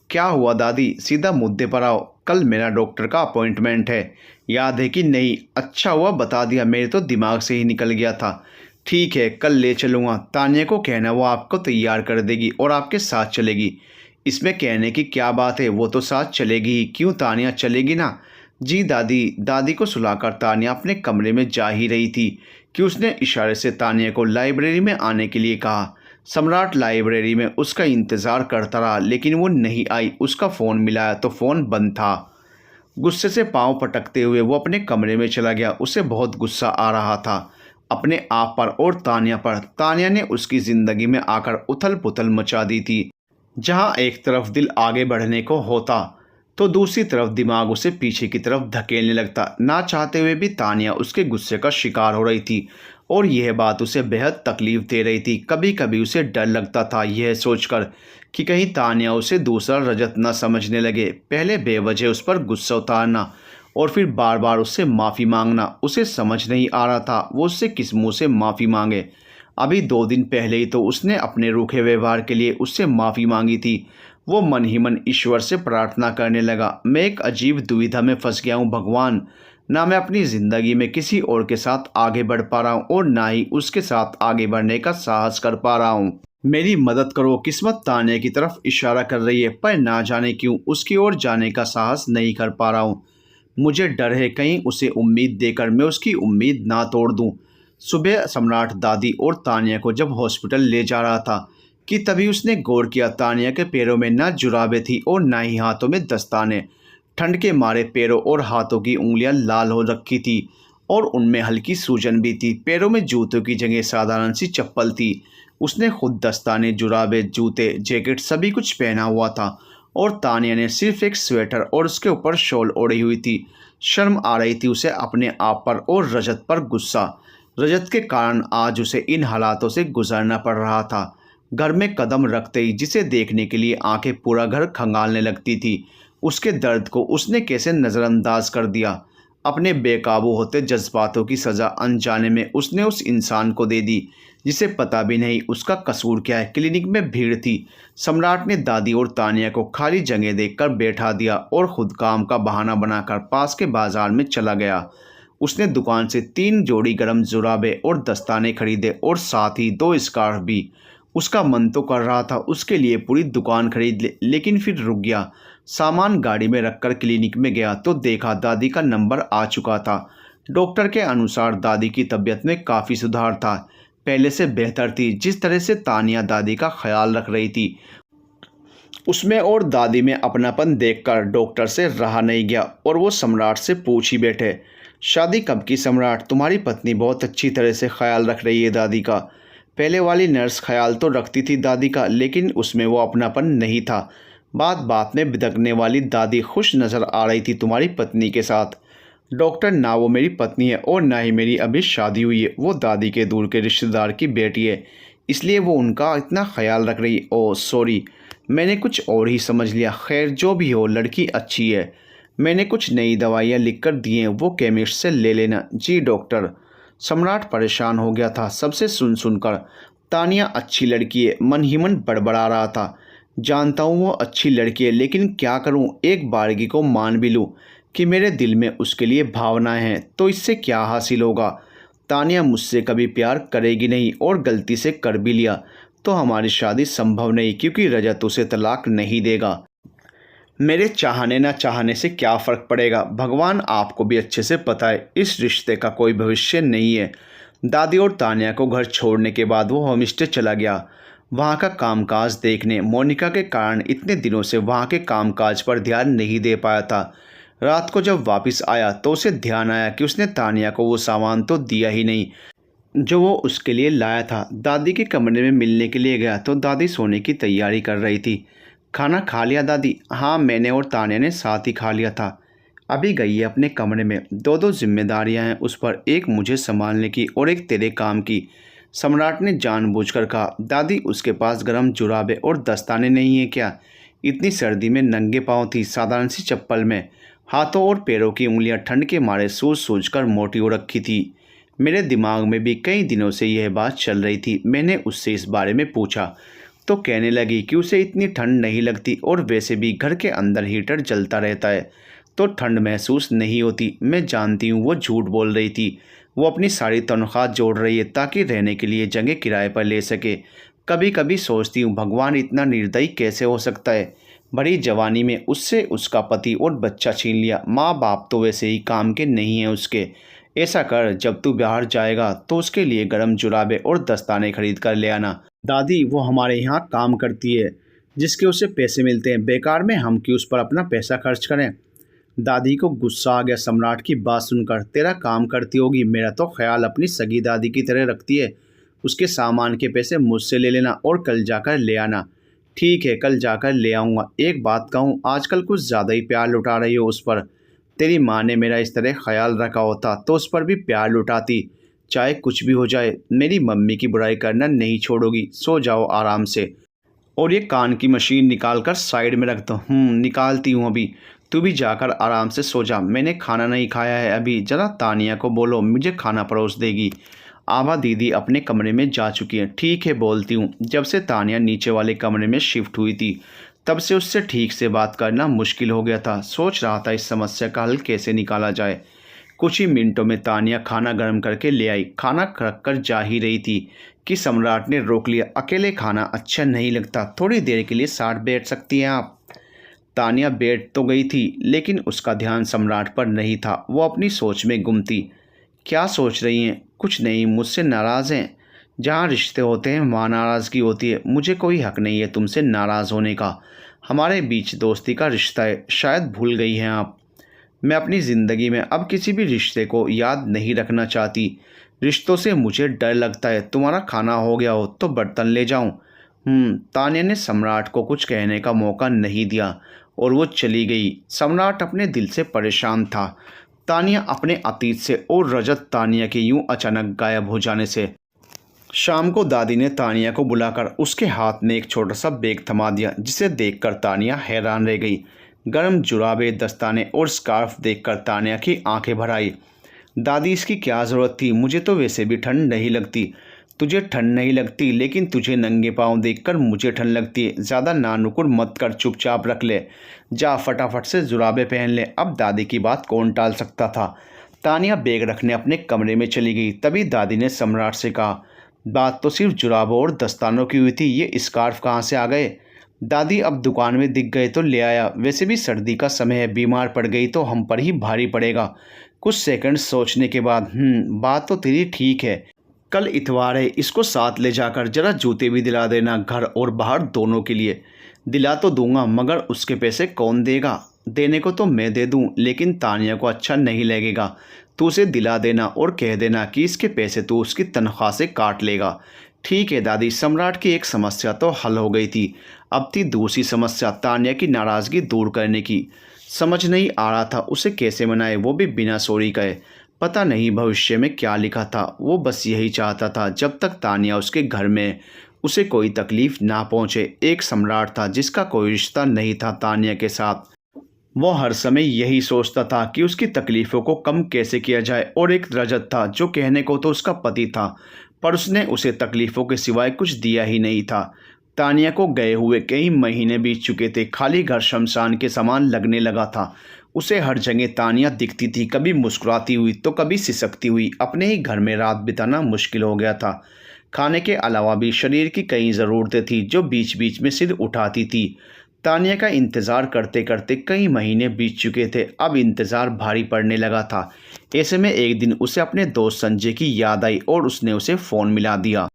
क्या हुआ दादी, सीधा मुद्दे पर आओ। कल मेरा डॉक्टर का अपॉइंटमेंट है, याद है कि नहीं? अच्छा हुआ बता दिया, मेरे तो दिमाग से ही निकल गया था। ठीक है, कल ले चलूँगा। तानिया को कहना वो आपको तैयार कर देगी और आपके साथ चलेगी। इसमें कहने की क्या बात है, वो तो साथ चलेगी ही। क्यों, तानिया चलेगी ना? जी दादी। दादी को सुलाकर तानिया अपने कमरे में जा ही रही थी कि उसने इशारे से तानिया को लाइब्रेरी में आने के लिए कहा। सम्राट लाइब्रेरी में उसका इंतज़ार करता रहा लेकिन वो नहीं आई। उसका फ़ोन मिलाया तो फ़ोन बंद था। गुस्से से पांव पटकते हुए वो अपने कमरे में चला गया। उसे बहुत गुस्सा आ रहा था अपने आप पर और तानिया पर। तानिया ने उसकी ज़िंदगी में आकर उथल पुथल मचा दी थी। जहाँ एक तरफ दिल आगे बढ़ने को होता तो दूसरी तरफ दिमाग उसे पीछे की तरफ धकेलने लगता। ना चाहते हुए भी तानिया उसके गुस्से का शिकार हो रही थी और यह बात उसे बेहद तकलीफ़ दे रही थी। कभी कभी उसे डर लगता था यह सोचकर कि कहीं तानिया उसे दूसरा रजत न समझने लगे। पहले बेवजह उस पर गुस्सा उतारना और फिर बार बार उससे माफ़ी मांगना। उसे समझ नहीं आ रहा था वो उससे किस मुँह से माफ़ी मांगे। अभी 2 दिन पहले ही तो उसने अपने रूखे व्यवहार के लिए उससे माफ़ी मांगी थी। वो मन ही मन ईश्वर से प्रार्थना करने लगा। मैं एक अजीब दुविधा में फंस गया हूँ भगवान। ना मैं अपनी ज़िंदगी में किसी और के साथ आगे बढ़ पा रहा हूँ और ना ही उसके साथ आगे बढ़ने का साहस कर पा रहा हूँ। मेरी मदद करो। किस्मत तान्या की तरफ इशारा कर रही है, पर ना जाने क्यों उसकी ओर जाने का साहस नहीं कर पा रहा हूँ। मुझे डर है कहीं उसे उम्मीद देकर मैं उसकी उम्मीद ना तोड़ दूँ। सुबह सम्राट दादी और तान्या को जब हॉस्पिटल ले जा रहा था कि तभी उसने गौर किया तान्या के पैरों में ना जुराबें थी और ना ही हाथों में दस्ताने। ठंड के मारे पैरों और हाथों की उंगलियां लाल हो रखी थी और उनमें हल्की सूजन भी थी। पैरों में जूतों की जगह साधारण सी चप्पल थी। उसने खुद दस्ताने, जुराबें, जूते, जैकेट सभी कुछ पहना हुआ था और तान्या ने सिर्फ एक स्वेटर और उसके ऊपर शॉल ओढ़ी हुई थी। शर्म आ रही थी उसे अपने आप पर और रजत पर गुस्सा। रजत के कारण आज उसे इन हालातों से गुजरना पड़ रहा था। घर में कदम रखते ही जिसे देखने के लिए आंखें पूरा घर खंगालने लगती थी। उसके दर्द को उसने कैसे नज़रअंदाज कर दिया। अपने बेकाबू होते जज्बातों की सज़ा अनजाने में उसने उस इंसान को दे दी जिसे पता भी नहीं उसका कसूर क्या है। क्लिनिक में भीड़ थी। सम्राट ने दादी और तान्या को खाली जगह देखकर बैठा दिया और खुद काम का बहाना बनाकर पास के बाजार में चला गया। उसने दुकान से 3 जोड़ी गर्म जुराबे और दस्ताने खरीदे और साथ ही 2 स्कार्फ भी। उसका मन तो कर रहा था उसके लिए पूरी दुकान खरीद ले, लेकिन फिर रुक गया। सामान गाड़ी में रखकर क्लिनिक में गया तो देखा दादी का नंबर आ चुका था। डॉक्टर के अनुसार दादी की तबीयत में काफ़ी सुधार था, पहले से बेहतर थी। जिस तरह से तानिया दादी का ख्याल रख रही थी उसमें और दादी में अपनापन देखकर डॉक्टर से रहा नहीं गया और वो सम्राट से पूछ ही बैठे, शादी कब की सम्राट? तुम्हारी पत्नी बहुत अच्छी तरह से ख्याल रख रही है दादी का। पहले वाली नर्स ख्याल तो रखती थी दादी का, लेकिन उसमें वो अपनापन नहीं था। बात बात में बिदकने वाली दादी खुश नज़र आ रही थी तुम्हारी पत्नी के साथ। डॉक्टर, ना वो मेरी पत्नी है और ना ही मेरी अभी शादी हुई है। वो दादी के दूर के रिश्तेदार की बेटी है, इसलिए वो उनका इतना ख्याल रख रही है। ओह सॉरी, मैंने कुछ और ही समझ लिया। खैर जो भी हो, लड़की अच्छी है। मैंने कुछ नई दवाइयाँ लिख कर दी हैं, वो केमिस्ट से ले लेना। जी डॉक्टर। सम्राट परेशान हो गया था सबसे सुनकर। तानिया अच्छी लड़की है, मन ही मन बड़बड़ा रहा था। जानता हूँ वो अच्छी लड़की है, लेकिन क्या करूँ? एक बारगी को मान भी लूँ कि मेरे दिल में उसके लिए भावनाएं हैं तो इससे क्या हासिल होगा? तानिया मुझसे कभी प्यार करेगी नहीं और गलती से कर भी लिया तो हमारी शादी संभव नहीं, क्योंकि रजत उसे तलाक नहीं देगा। मेरे चाहने ना चाहने से क्या फ़र्क पड़ेगा? भगवान, आपको भी अच्छे से पता है इस रिश्ते का कोई भविष्य नहीं है। दादी और तानिया को घर छोड़ने के बाद वो होमस्टे चला गया, वहाँ का कामकाज देखने। मोनिका के कारण इतने दिनों से वहाँ के कामकाज पर ध्यान नहीं दे पाया था। रात को जब वापस आया तो उसे ध्यान आया कि उसने तानिया को वो सामान तो दिया ही नहीं जो वो उसके लिए लाया था। दादी के कमरे में मिलने के लिए गया तो दादी सोने की तैयारी कर रही थी। खाना खा लिया दादी? हाँ, मैंने और तान्या ने साथ ही खा लिया था। अभी गई है अपने कमरे में। 2 जिम्मेदारियां हैं उस पर, एक मुझे संभालने की और एक तेरे काम की। सम्राट ने जानबूझकर कहा। दादी, उसके पास गर्म जुराबे और दस्ताने नहीं है क्या? इतनी सर्दी में नंगे पाँव थी, साधारण सी चप्पल में। हाथों और पैरों की उंगलियां ठंड के मारे सूज कर मोटी हो रखी थी। मेरे दिमाग में भी कई दिनों से यह बात चल रही थी। मैंने उससे इस बारे में पूछा तो कहने लगी कि उसे इतनी ठंड नहीं लगती और वैसे भी घर के अंदर हीटर चलता रहता है तो ठंड महसूस नहीं होती। मैं जानती हूँ वो झूठ बोल रही थी। वो अपनी सारी तनख्वाह जोड़ रही है ताकि रहने के लिए जगह किराए पर ले सके। कभी कभी सोचती हूँ भगवान इतना निर्दयी कैसे हो सकता है? बड़ी जवानी में उससे उसका पति और बच्चा छीन लिया। माँ बाप तो वैसे ही काम के नहीं हैं उसके। ऐसा कर, जब तू बाहर जाएगा तो उसके लिए गर्म जुराबे और दस्ताने खरीद कर ले आना। दादी, वो हमारे यहाँ काम करती है, जिसके उसे पैसे मिलते हैं। बेकार में हम क्यों उस पर अपना पैसा खर्च करें? दादी को गुस्सा आ गया सम्राट की बात सुनकर। तेरा काम करती होगी, मेरा तो ख्याल अपनी सगी दादी की तरह रखती है। उसके सामान के पैसे मुझसे ले लेना और कल जाकर ले आना। ठीक है, कल जाकर ले आऊँगा। एक बात कहूँ, आजकल कुछ ज़्यादा ही प्यार लुटा रही हो उस पर। तेरी माँ ने मेरा इस तरह ख्याल रखा होता तो उस पर भी प्यार लुटाती। चाहे कुछ भी हो जाए, मेरी मम्मी की बुराई करना नहीं छोड़ोगी। सो जाओ आराम से। और ये कान की मशीन निकाल कर साइड में रख दो। निकालती हूँ अभी। तू भी जाकर आराम से सो जा। मैंने खाना नहीं खाया है अभी। ज़रा तानिया को बोलो मुझे खाना परोस देगी। आभा दीदी अपने कमरे में जा चुकी हैं। ठीक है, बोलती हूँ। जब से तानिया नीचे वाले कमरे में शिफ्ट हुई थी तब से उससे ठीक से बात करना मुश्किल हो गया था। सोच रहा था इस समस्या का हल कैसे निकाला जाए। कुछ ही मिनटों में तानिया खाना गर्म करके ले आई। खाना रख कर जा ही रही थी कि सम्राट ने रोक लिया। अकेले खाना अच्छा नहीं लगता, थोड़ी देर के लिए साथ बैठ सकती हैं आप। तानिया बैठ तो गई थी लेकिन उसका ध्यान सम्राट पर नहीं था। वो अपनी सोच में गुम थी। क्या सोच रही हैं? कुछ नहीं, मुझसे नाराज़ हैं। जहाँ रिश्ते होते हैं वहाँ नाराज़गी होती है। मुझे कोई हक नहीं है तुमसे नाराज़ होने का। हमारे बीच दोस्ती का रिश्ता है, शायद भूल गई हैं आप। मैं अपनी ज़िंदगी में अब किसी भी रिश्ते को याद नहीं रखना चाहती। रिश्तों से मुझे डर लगता है। तुम्हारा खाना हो गया हो तो बर्तन ले जाऊं? तान्या ने सम्राट को कुछ कहने का मौका नहीं दिया और वो चली गई। सम्राट अपने दिल से परेशान था। तानिया अपने अतीत से और रजत तानिया के यूं अचानक गायब हो जाने से। शाम को दादी ने तानिया को बुलाकर उसके हाथ में एक छोटा सा बैग थमा दिया, जिसे देखकर तानिया हैरान रह गई। गर्म जुराबे, दस्ताने और स्कार्फ देखकर तानिया की आंखें भर आई। दादी, इसकी क्या ज़रूरत थी? मुझे तो वैसे भी ठंड नहीं लगती। तुझे ठंड नहीं लगती, लेकिन तुझे नंगे पाँव देखकर मुझे ठंड लगती है। ज़्यादा नानुकुर मत कर, चुपचाप रख ले। जा फटाफट से जुराबे पहन ले। अब दादी की बात कौन टाल सकता था। तानिया बैग रखने अपने कमरे में चली गई। तभी दादी ने सम्राट से कहा, बात तो सिर्फ जुराबों और दस्तानों की हुई थी, ये स्कार्फ कहाँ से आ गए? दादी, अब दुकान में दिख गए तो ले आया। वैसे भी सर्दी का समय है, बीमार पड़ गई तो हम पर ही भारी पड़ेगा। कुछ सेकंड सोचने के बाद, बात तो तेरी ठीक है। कल इतवार है, इसको साथ ले जाकर जरा जूते भी दिला देना, घर और बाहर दोनों के लिए। दिला तो दूंगा, मगर उसके पैसे कौन देगा? देने को तो मैं दे दूं, लेकिन तानिया को अच्छा नहीं लगेगा। तू उसे दिला देना और कह देना कि इसके पैसे तू उसकी तनख्वाह से काट लेगा। ठीक है दादी। सम्राट की एक समस्या तो हल हो गई थी। अब थी दूसरी समस्या, तानिया की नाराज़गी दूर करने की। समझ नहीं आ रहा था उसे कैसे मनाए, वो भी बिना सॉरी कहे। पता नहीं भविष्य में क्या लिखा था। वो बस यही चाहता था जब तक तानिया उसके घर में उसे कोई तकलीफ़ ना पहुँचे। एक सम्राट था जिसका कोई रिश्ता नहीं था तानिया के साथ। वो हर समय यही सोचता था कि उसकी तकलीफ़ों को कम कैसे किया जाए। और एक रजत था जो कहने को तो उसका पति था, पर उसने उसे तकलीफ़ों के सिवाय कुछ दिया ही नहीं था। तानिया को गए हुए कई महीने बीत चुके थे। खाली घर शमशान के समान लगने लगा था। उसे हर जगह तानिया दिखती थी, कभी मुस्कुराती हुई तो कभी सिसकती हुई। अपने ही घर में रात बिताना मुश्किल हो गया था। खाने के अलावा भी शरीर की कई ज़रूरतें थी जो बीच बीच में सिर उठाती थी। तानिया का इंतज़ार करते करते कई महीने बीत चुके थे। अब इंतज़ार भारी पड़ने लगा था। ऐसे में एक दिन उसे अपने दोस्त संजय की याद आई और उसने उसे फ़ोन मिला दिया।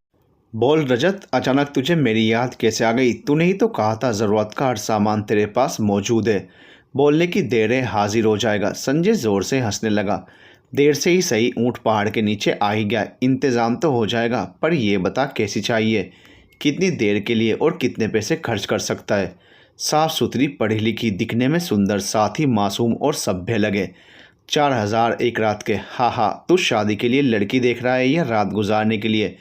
बोल रजत, अचानक तुझे मेरी याद कैसे आ गई? तूने ही तो कहा था ज़रूरत का हर सामान तेरे पास मौजूद है। बोलने की देर है, हाजिर हो जाएगा। संजय ज़ोर से हंसने लगा। देर से ही सही, ऊँट पहाड़ के नीचे आ ही गया। इंतज़ाम तो हो जाएगा, पर यह बता कैसी चाहिए, कितनी देर के लिए और कितने पैसे खर्च कर सकता है? साफ़ सुथरी, पढ़ी लिखी, दिखने में सुंदर, साथ ही मासूम और सभ्य लगे। 4,000 एक रात के। हाँ हाँ, तू शादी के लिए लड़की देख रहा है या रात गुजारने के लिए?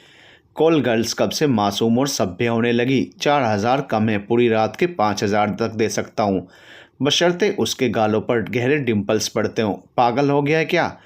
कॉल गर्ल्स कब से मासूम और सभ्य होने लगी? 4,000 कम है, पूरी रात के 5,000 तक दे सकता हूँ, बशर्ते उसके गालों पर गहरे डिम्पल्स पड़ते हों। पागल हो गया है क्या?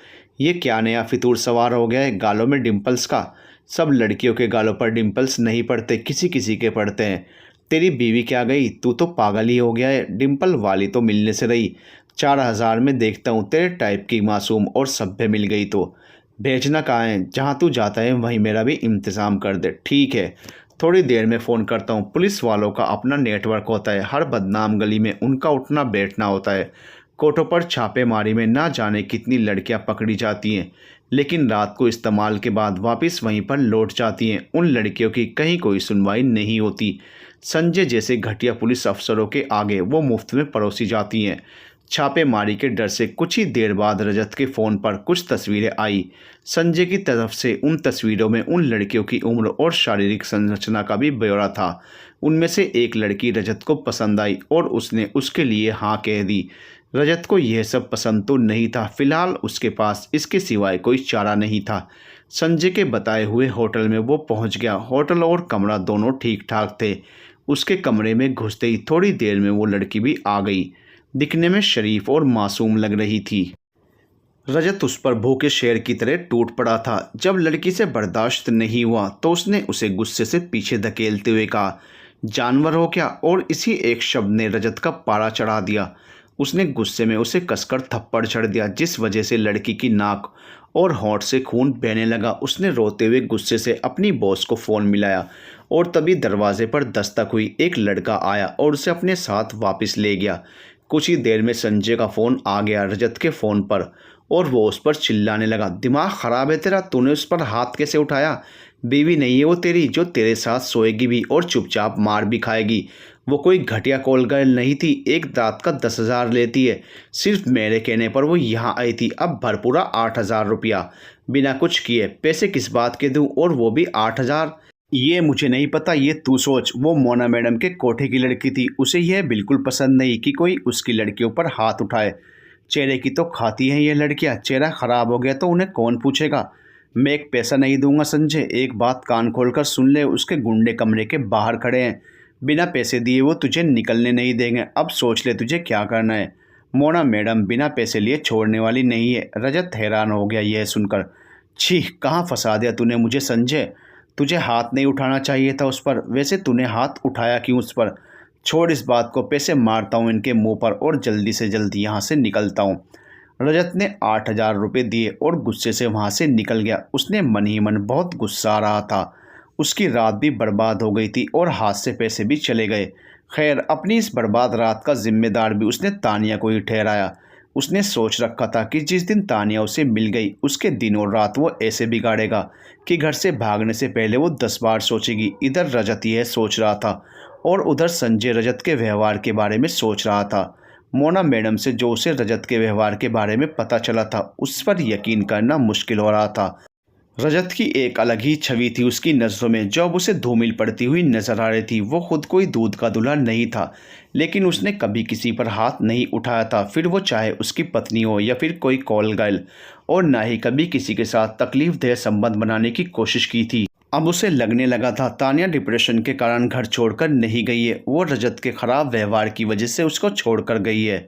ये क्या नया फितूर सवार हो गया है गालों में डिम्पल्स का? सब लड़कियों के गालों पर डिम्पल्स नहीं पड़ते, किसी किसी के पड़ते हैं। तेरी बीवी क्या गई? तू तो पागल ही हो गया है। डिम्पल वाली तो मिलने से रही। 4,000 में देखता हूँ तेरे टाइप की मासूम और सभ्य मिल गई तो। भेजना कहाँ है? जहाँ तू जाता है वहीं मेरा भी इंतज़ाम कर दे। ठीक है, थोड़ी देर में फ़ोन करता हूँ। पुलिस वालों का अपना नेटवर्क होता है, हर बदनाम गली में उनका उठना बैठना होता है। कोर्टों पर छापेमारी में ना जाने कितनी लड़कियाँ पकड़ी जाती हैं, लेकिन रात को इस्तेमाल के बाद वापस वहीं पर लौट जाती हैं। उन लड़कियों की कहीं कोई सुनवाई नहीं होती। संजय जैसे घटिया पुलिस अफसरों के आगे वो मुफ्त में परोसी जाती हैं। छापेमारी के डर से कुछ ही देर बाद रजत के फ़ोन पर कुछ तस्वीरें आई। संजय की तरफ से उन तस्वीरों में उन लड़कियों की उम्र और शारीरिक संरचना का भी ब्यौरा था। उनमें से एक लड़की रजत को पसंद आई और उसने उसके लिए हाँ कह दी। रजत को यह सब पसंद तो नहीं था। फिलहाल उसके पास इसके सिवाय कोई चारा नहीं था। संजय के बताए हुए होटल में वो पहुंच गया। होटल और कमरा दोनों ठीक ठाक थे। उसके कमरे में घुसते ही थोड़ी देर में वो लड़की भी आ गई। दिखने में शरीफ और मासूम लग रही थी। रजत उस पर भूखे शेर की तरह टूट पड़ा था। जब लड़की से बर्दाश्त नहीं हुआ तो उसने उसे गुस्से से पीछे धकेलते हुए कहा, जानवर हो क्या? और इसी एक शब्द ने रजत का पारा चढ़ा दिया। उसने गुस्से में उसे कसकर थप्पड़ जड़ दिया, जिस वजह से लड़की की नाक और होंठ से खून बहने लगा। उसने रोते हुए गुस्से से अपनी बॉस को फ़ोन मिलाया और तभी दरवाजे पर दस्तक हुई। एक लड़का आया और उसे अपने साथ वापस ले गया। कुछ ही देर में संजय का फ़ोन आ गया रजत के फ़ोन पर और वो उस पर चिल्लाने लगा, दिमाग ख़राब है तेरा? तूने उस पर हाथ कैसे उठाया? बीवी नहीं है वो तेरी जो तेरे साथ सोएगी भी और चुपचाप मार भी खाएगी। वो कोई घटिया कॉल गर्ल नहीं थी, एक दांत का 10,000 लेती है। सिर्फ मेरे कहने पर वो यहाँ आई थी। अब भर पूरा 8,000 रुपया बिना कुछ किए। पैसे किस बात के दूँ, और वो भी 8,000? ये मुझे नहीं पता, ये तू सोच। वो मोना मैडम के कोठे की लड़की थी। उसे यह बिल्कुल पसंद नहीं कि कोई उसकी लड़कियों पर हाथ उठाए। चेहरे की तो खाती हैं ये लड़कियां। चेहरा खराब हो गया तो उन्हें कौन पूछेगा? मैं एक पैसा नहीं दूंगा संजय। एक बात कान खोलकर सुन ले, उसके गुंडे कमरे के बाहर खड़े हैं। बिना पैसे दिए वो तुझे निकलने नहीं देंगे। अब सोच ले तुझे क्या करना है। मोना मैडम बिना पैसे लिए छोड़ने वाली नहीं है। रजत हैरान हो गया यह सुनकर। छी, कहाँ फंसा दिया तूने मुझे संजय। तुझे हाथ नहीं उठाना चाहिए था उस पर। वैसे तूने हाथ उठाया क्यों उस पर? छोड़ इस बात को, पैसे मारता हूँ इनके मुंह पर और जल्दी से जल्दी यहाँ से निकलता हूँ। रजत ने 8,000 रुपये दिए और गुस्से से वहाँ से निकल गया। उसने मन ही मन बहुत गुस्सा आ रहा था। उसकी रात भी बर्बाद हो गई थी और हाथ से पैसे भी चले गए। खैर, अपनी इस बर्बाद रात का जिम्मेदार भी उसने तानिया को ही ठहराया। उसने सोच रखा था कि जिस दिन तानिया उसे मिल गई, उसके दिन और रात वो ऐसे बिगाड़ेगा कि घर से भागने से पहले वो 10 बार सोचेगी। इधर रजत यह सोच रहा था और उधर संजय रजत के व्यवहार के बारे में सोच रहा था। मोना मैडम से जो उसे रजत के व्यवहार के बारे में पता चला था, उस पर यकीन करना मुश्किल हो रहा था। रजत की एक अलग ही छवि थी उसकी नज़रों में, जो अब उसे धूमिल पड़ती हुई नजर आ रही थी। वो खुद कोई दूध का दूल्हा नहीं था, लेकिन उसने कभी किसी पर हाथ नहीं उठाया था, फिर वो चाहे उसकी पत्नी हो या फिर कोई कॉल गर्ल, और ना ही कभी किसी के साथ तकलीफदेह संबंध बनाने की कोशिश की थी। अब उसे लगने लगा था तानिया डिप्रेशन के कारण घर छोड़कर नहीं गई है, वो रजत के खराब व्यवहार की वजह से उसको छोड़कर गई है।